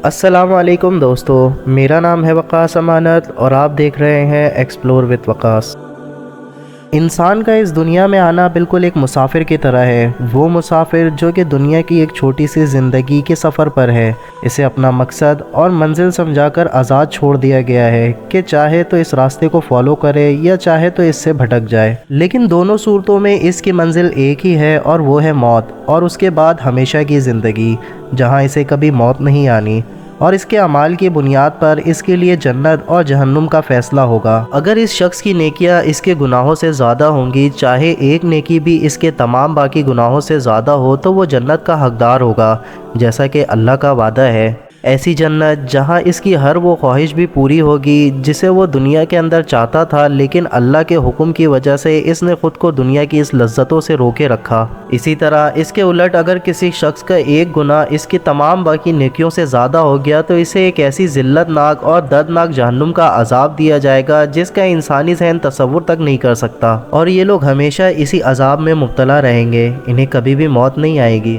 السلام علیکم دوستو، میرا نام ہے وقاص امانت اور آپ دیکھ رہے ہیں ایکسپلور وتھ وقاص۔ انسان کا اس دنیا میں آنا بالکل ایک مسافر کی طرح ہے۔ وہ مسافر جو کہ دنیا کی ایک چھوٹی سی زندگی کے سفر پر ہے، اسے اپنا مقصد اور منزل سمجھا کر آزاد چھوڑ دیا گیا ہے کہ چاہے تو اس راستے کو فالو کرے یا چاہے تو اس سے بھٹک جائے، لیکن دونوں صورتوں میں اس کی منزل ایک ہی ہے اور وہ ہے موت، اور اس کے بعد ہمیشہ کی زندگی جہاں اسے کبھی موت نہیں آنی، اور اس کے اعمال کی بنیاد پر اس کے لیے جنت اور جہنم کا فیصلہ ہوگا۔ اگر اس شخص کی نیکیاں اس کے گناہوں سے زیادہ ہوں گی، چاہے ایک نیکی بھی اس کے تمام باقی گناہوں سے زیادہ ہو، تو وہ جنت کا حقدار ہوگا، جیسا کہ اللہ کا وعدہ ہے۔ ایسی جنت جہاں اس کی ہر وہ خواہش بھی پوری ہوگی جسے وہ دنیا کے اندر چاہتا تھا، لیکن اللہ کے حکم کی وجہ سے اس نے خود کو دنیا کی اس لذتوں سے روکے رکھا۔ اسی طرح اس کے الٹ اگر کسی شخص کا ایک گناہ اس کی تمام باقی نیکیوں سے زیادہ ہو گیا تو اسے ایک ایسی ذلت ناک اور دردناک جہنم کا عذاب دیا جائے گا جس کا انسانی ذہن تصور تک نہیں کر سکتا، اور یہ لوگ ہمیشہ اسی عذاب میں مبتلا رہیں گے، انہیں کبھی بھی موت نہیں آئے گی۔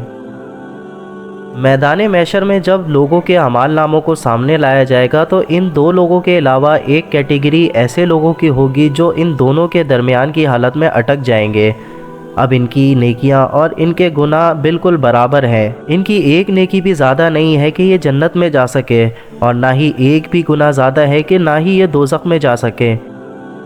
میدان محشر میں جب لوگوں کے اعمال ناموں کو سامنے لایا جائے گا تو ان دو لوگوں کے علاوہ ایک کیٹیگری ایسے لوگوں کی ہوگی جو ان دونوں کے درمیان کی حالت میں اٹک جائیں گے۔ اب ان کی نیکیاں اور ان کے گناہ بالکل برابر ہیں، ان کی ایک نیکی بھی زیادہ نہیں ہے کہ یہ جنت میں جا سکے، اور نہ ہی ایک بھی گناہ زیادہ ہے کہ نہ ہی یہ دوزخ میں جا سکے۔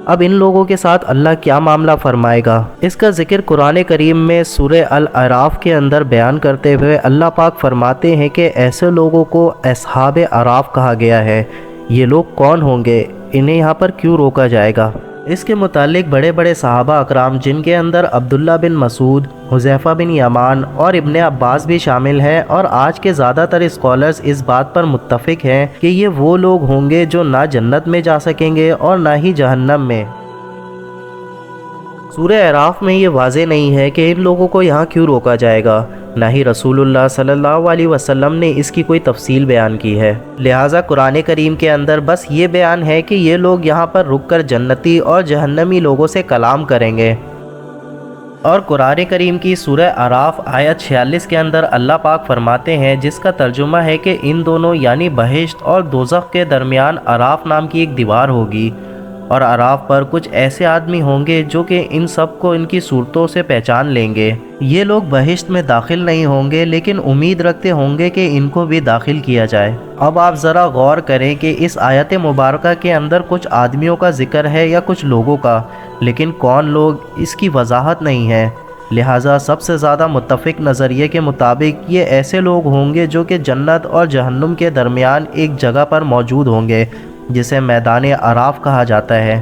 اب ان لوگوں کے ساتھ اللہ کیا معاملہ فرمائے گا، اس کا ذکر قرآن کریم میں سورہ الاعراف کے اندر بیان کرتے ہوئے اللہ پاک فرماتے ہیں کہ ایسے لوگوں کو اصحاب اعراف کہا گیا ہے۔ یہ لوگ کون ہوں گے، انہیں یہاں پر کیوں روکا جائے گا؟ اس کے متعلق بڑے بڑے صحابہ اکرام جن کے اندر عبداللہ بن مسعود، حذیفہ بن یمان اور ابن عباس بھی شامل ہیں، اور آج کے زیادہ تر اسکالرز اس بات پر متفق ہیں کہ یہ وہ لوگ ہوں گے جو نہ جنت میں جا سکیں گے اور نہ ہی جہنم میں۔ سورہ اعراف میں یہ واضح نہیں ہے کہ ان لوگوں کو یہاں کیوں روکا جائے گا، نہ ہی رسول اللہ صلی اللہ علیہ وسلم نے اس کی کوئی تفصیل بیان کی ہے، لہٰذا قرآن کریم کے اندر بس یہ بیان ہے کہ یہ لوگ یہاں پر رک کر جنتی اور جہنمی لوگوں سے کلام کریں گے۔ اور قرآن کریم کی سورہ اعراف آیت 46 کے اندر اللہ پاک فرماتے ہیں، جس کا ترجمہ ہے کہ ان دونوں یعنی بہشت اور دوزخ کے درمیان اعراف نام کی ایک دیوار ہوگی، اور اعراف پر کچھ ایسے آدمی ہوں گے جو کہ ان سب کو ان کی صورتوں سے پہچان لیں گے۔ یہ لوگ بہشت میں داخل نہیں ہوں گے، لیکن امید رکھتے ہوں گے کہ ان کو بھی داخل کیا جائے۔ اب آپ ذرا غور کریں کہ اس آیت مبارکہ کے اندر کچھ آدمیوں کا ذکر ہے یا کچھ لوگوں کا، لیکن کون لوگ اس کی وضاحت نہیں ہے، لہٰذا سب سے زیادہ متفق نظریے کے مطابق یہ ایسے لوگ ہوں گے جو کہ جنت اور جہنم کے درمیان ایک جگہ پر موجود ہوں گے جسے میدان اعراف کہا جاتا ہے۔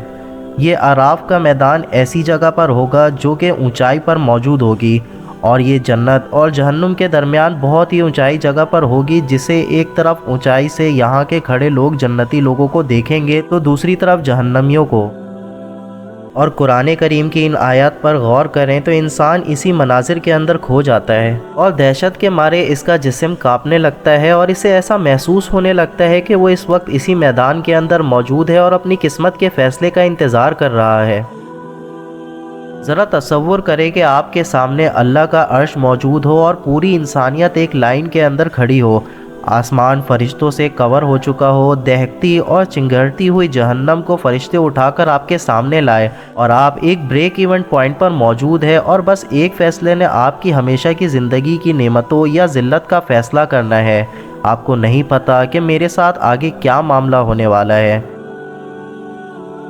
یہ اعراف کا میدان ایسی جگہ پر ہوگا جو کہ اونچائی پر موجود ہوگی، اور یہ جنت اور جہنم کے درمیان بہت ہی اونچائی جگہ پر ہوگی، جسے ایک طرف اونچائی سے یہاں کے کھڑے لوگ جنتی لوگوں کو دیکھیں گے تو دوسری طرف جہنمیوں کو۔ اور قرآن کریم کی ان آیات پر غور کریں تو انسان اسی مناظر کے اندر کھو جاتا ہے، اور دہشت کے مارے اس کا جسم کانپنے لگتا ہے، اور اسے ایسا محسوس ہونے لگتا ہے کہ وہ اس وقت اسی میدان کے اندر موجود ہے اور اپنی قسمت کے فیصلے کا انتظار کر رہا ہے۔ ذرا تصور کریں کہ آپ کے سامنے اللہ کا عرش موجود ہو اور پوری انسانیت ایک لائن کے اندر کھڑی ہو، آسمان فرشتوں سے کور ہو چکا ہو، دہکتی اور چنگھڑتی ہوئی جہنم کو فرشتے اٹھا کر آپ کے سامنے لائے، اور آپ ایک بریک ایونٹ پوائنٹ پر موجود ہے، اور بس ایک فیصلے نے آپ کی ہمیشہ کی زندگی کی نعمتوں یا ذلت کا فیصلہ کرنا ہے۔ آپ کو نہیں پتا کہ میرے ساتھ آگے کیا معاملہ ہونے والا ہے۔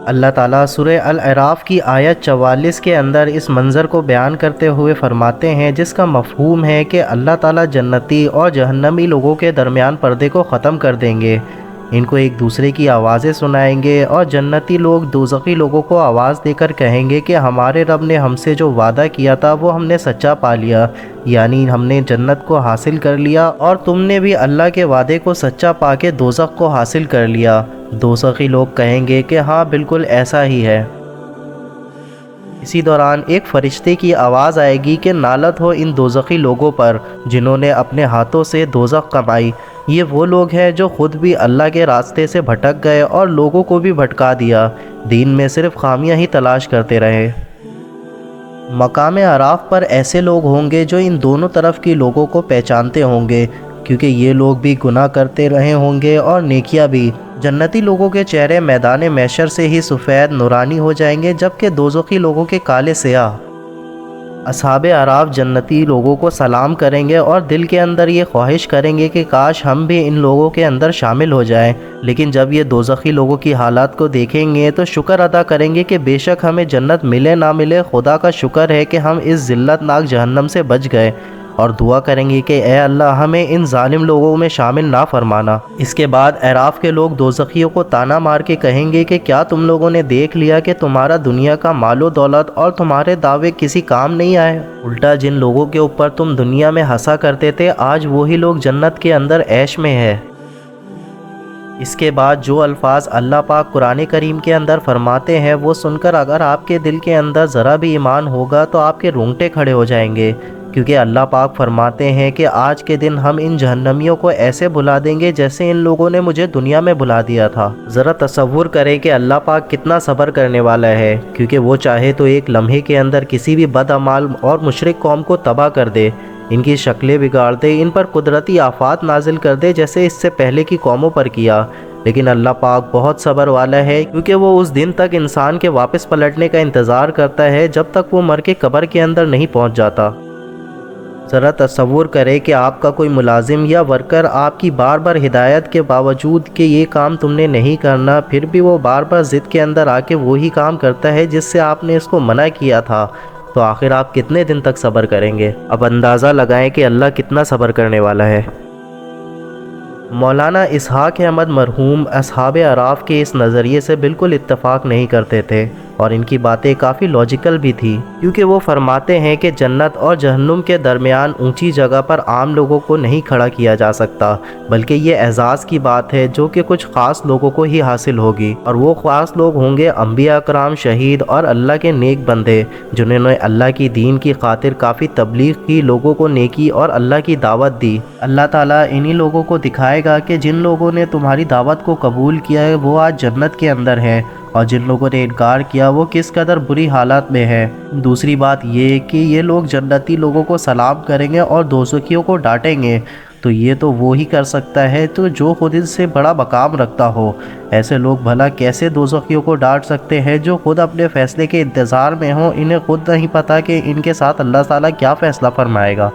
اللہ تعالیٰ سورہ الاعراف کی آیت 44 کے اندر اس منظر کو بیان کرتے ہوئے فرماتے ہیں، جس کا مفہوم ہے کہ اللہ تعالیٰ جنتی اور جہنمی لوگوں کے درمیان پردے کو ختم کر دیں گے، ان کو ایک دوسرے کی آوازیں سنائیں گے، اور جنتی لوگ دوزخی لوگوں کو آواز دے کر کہیں گے کہ ہمارے رب نے ہم سے جو وعدہ کیا تھا وہ ہم نے سچا پا لیا، یعنی ہم نے جنت کو حاصل کر لیا، اور تم نے بھی اللہ کے وعدے کو سچا پا کے دوزخ کو حاصل کر لیا۔ دوزخی لوگ کہیں گے کہ ہاں بالکل ایسا ہی ہے۔ اسی دوران ایک فرشتے کی آواز آئے گی کہ نالت ہو ان دوزخی لوگوں پر جنہوں نے اپنے ہاتھوں سے دوزخ کمائی، یہ وہ لوگ ہیں جو خود بھی اللہ کے راستے سے بھٹک گئے اور لوگوں کو بھی بھٹکا دیا، دین میں صرف خامیاں ہی تلاش کرتے رہے۔ مقام اعراف پر ایسے لوگ ہوں گے جو ان دونوں طرف کی لوگوں کو پہچانتے ہوں گے، کیونکہ یہ لوگ بھی گناہ کرتے رہے ہوں گے اور نیکیاں بھی۔ جنتی لوگوں کے چہرے میدان محشر سے ہی سفید نورانی ہو جائیں گے، جبکہ دوزخی لوگوں کے کالے سیاہ۔ اصحاب اعراف جنتی لوگوں کو سلام کریں گے اور دل کے اندر یہ خواہش کریں گے کہ کاش ہم بھی ان لوگوں کے اندر شامل ہو جائیں، لیکن جب یہ دوزخی لوگوں کی حالات کو دیکھیں گے تو شکر ادا کریں گے کہ بے شک ہمیں جنت ملے نہ ملے، خدا کا شکر ہے کہ ہم اس ذلت ناک جہنم سے بچ گئے، اور دعا کریں گے کہ اے اللہ ہمیں ان ظالم لوگوں میں شامل نہ فرمانا۔ اس کے بعد اعراف کے لوگ دوزخیوں کو طعنہ مار کے کہیں گے کہ کیا تم لوگوں نے دیکھ لیا کہ تمہارا دنیا کا مال و دولت اور تمہارے دعوے کسی کام نہیں آئے؟ الٹا جن لوگوں کے اوپر تم دنیا میں ہنسا کرتے تھے، آج وہی لوگ جنت کے اندر عیش میں ہے۔ اس کے بعد جو الفاظ اللہ پاک قرآن کریم کے اندر فرماتے ہیں وہ سن کر اگر آپ کے دل کے اندر ذرا بھی ایمان ہوگا تو آپ کے رونگٹے کھڑے ہو جائیں گے، کیونکہ اللہ پاک فرماتے ہیں کہ آج کے دن ہم ان جہنمیوں کو ایسے بھلا دیں گے جیسے ان لوگوں نے مجھے دنیا میں بھلا دیا تھا۔ ذرا تصور کریں کہ اللہ پاک کتنا صبر کرنے والا ہے، کیونکہ وہ چاہے تو ایک لمحے کے اندر کسی بھی بدعمال اور مشرک قوم کو تباہ کر دے، ان کی شکلیں بگاڑ دے، ان پر قدرتی آفات نازل کر دے جیسے اس سے پہلے کی قوموں پر کیا، لیکن اللہ پاک بہت صبر والا ہے، کیونکہ وہ اس دن تک انسان کے واپس پلٹنے کا انتظار کرتا ہے جب تک وہ مر کے قبر کے اندر نہیں پہنچ جاتا۔ ذرا تصور کرے کہ آپ کا کوئی ملازم یا ورکر آپ کی بار بار ہدایت کے باوجود کہ یہ کام تم نے نہیں کرنا، پھر بھی وہ بار بار ضد کے اندر آ کے وہی کام کرتا ہے جس سے آپ نے اس کو منع کیا تھا، تو آخر آپ کتنے دن تک صبر کریں گے؟ اب اندازہ لگائیں کہ اللہ کتنا صبر کرنے والا ہے۔ مولانا اسحاق احمد مرحوم اصحاب اعراف کے اس نظریے سے بالکل اتفاق نہیں کرتے تھے، اور ان کی باتیں کافی لاجیکل بھی تھی، کیونکہ وہ فرماتے ہیں کہ جنت اور جہنم کے درمیان اونچی جگہ پر عام لوگوں کو نہیں کھڑا کیا جا سکتا، بلکہ یہ اعزاز کی بات ہے جو کہ کچھ خاص لوگوں کو ہی حاصل ہوگی، اور وہ خاص لوگ ہوں گے انبیاء اکرام، شہید اور اللہ کے نیک بندے، جنہوں نے اللہ کی دین کی خاطر کافی تبلیغ کی، لوگوں کو نیکی اور اللہ کی دعوت دی۔ اللہ تعالیٰ انہی لوگوں کو دکھائے گا کہ جن لوگوں نے تمہاری دعوت کو قبول کیا ہے وہ آج جنت کے اندر ہے، اور جن لوگوں نے انکار کیا وہ کس قدر بری حالات میں ہے۔ دوسری بات یہ کہ یہ لوگ جنتی لوگوں کو سلام کریں گے اور دوزخیوں کو ڈانٹیں گے، تو یہ تو وہی کر سکتا ہے تو جو خود ان سے بڑا مقام رکھتا ہو۔ ایسے لوگ بھلا کیسے دوزخیوں کو ڈانٹ سکتے ہیں جو خود اپنے فیصلے کے انتظار میں ہوں؟ انہیں خود نہیں پتا کہ ان کے ساتھ اللہ تعالیٰ کیا فیصلہ فرمائے گا۔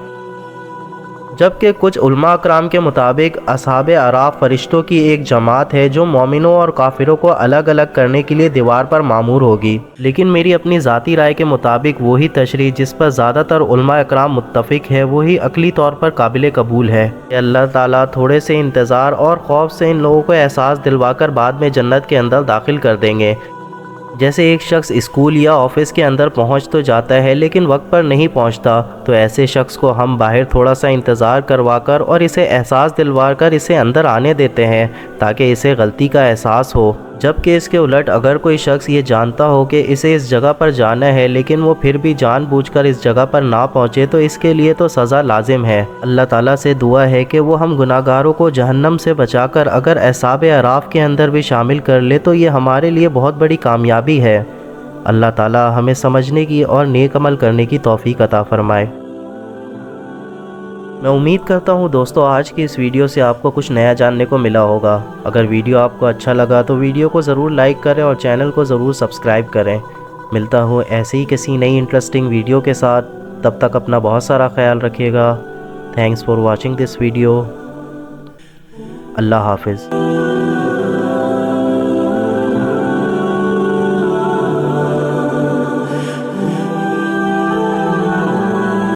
جبکہ کچھ علماء اکرام کے مطابق اصحاب اعراف فرشتوں کی ایک جماعت ہے جو مومنوں اور کافروں کو الگ الگ کرنے کے لیے دیوار پر معمور ہوگی، لیکن میری اپنی ذاتی رائے کے مطابق وہی تشریح جس پر زیادہ تر علماء اکرام متفق ہے وہی عقلی طور پر قابل قبول ہے کہ اللہ تعالیٰ تھوڑے سے انتظار اور خوف سے ان لوگوں کو احساس دلوا کر بعد میں جنت کے اندر داخل کر دیں گے۔ جیسے ایک شخص اسکول یا آفس کے اندر پہنچ تو جاتا ہے لیکن وقت پر نہیں پہنچتا، تو ایسے شخص کو ہم باہر تھوڑا سا انتظار کروا کر اور اسے احساس دلوا کر اسے اندر آنے دیتے ہیں تاکہ اسے غلطی کا احساس ہو۔ جبکہ اس کے الٹ اگر کوئی شخص یہ جانتا ہو کہ اسے اس جگہ پر جانا ہے لیکن وہ پھر بھی جان بوجھ کر اس جگہ پر نہ پہنچے تو اس کے لیے تو سزا لازم ہے۔ اللہ تعالیٰ سے دعا ہے کہ وہ ہم گناہ گاروں کو جہنم سے بچا کر اگر اصحاب اعراف کے اندر بھی شامل کر لے تو یہ ہمارے لیے بہت بڑی کامیابی ہے۔ اللہ تعالیٰ ہمیں سمجھنے کی اور نیک عمل کرنے کی توفیق عطا فرمائے۔ میں امید کرتا ہوں دوستو آج کی اس ویڈیو سے آپ کو کچھ نیا جاننے کو ملا ہوگا۔ اگر ویڈیو آپ کو اچھا لگا تو ویڈیو کو ضرور لائک کریں اور چینل کو ضرور سبسکرائب کریں۔ ملتا ہوں ایسی ہی کسی نئی انٹرسٹنگ ویڈیو کے ساتھ، تب تک اپنا بہت سارا خیال رکھیے گا۔ Thanks for watching this video. اللہ حافظ۔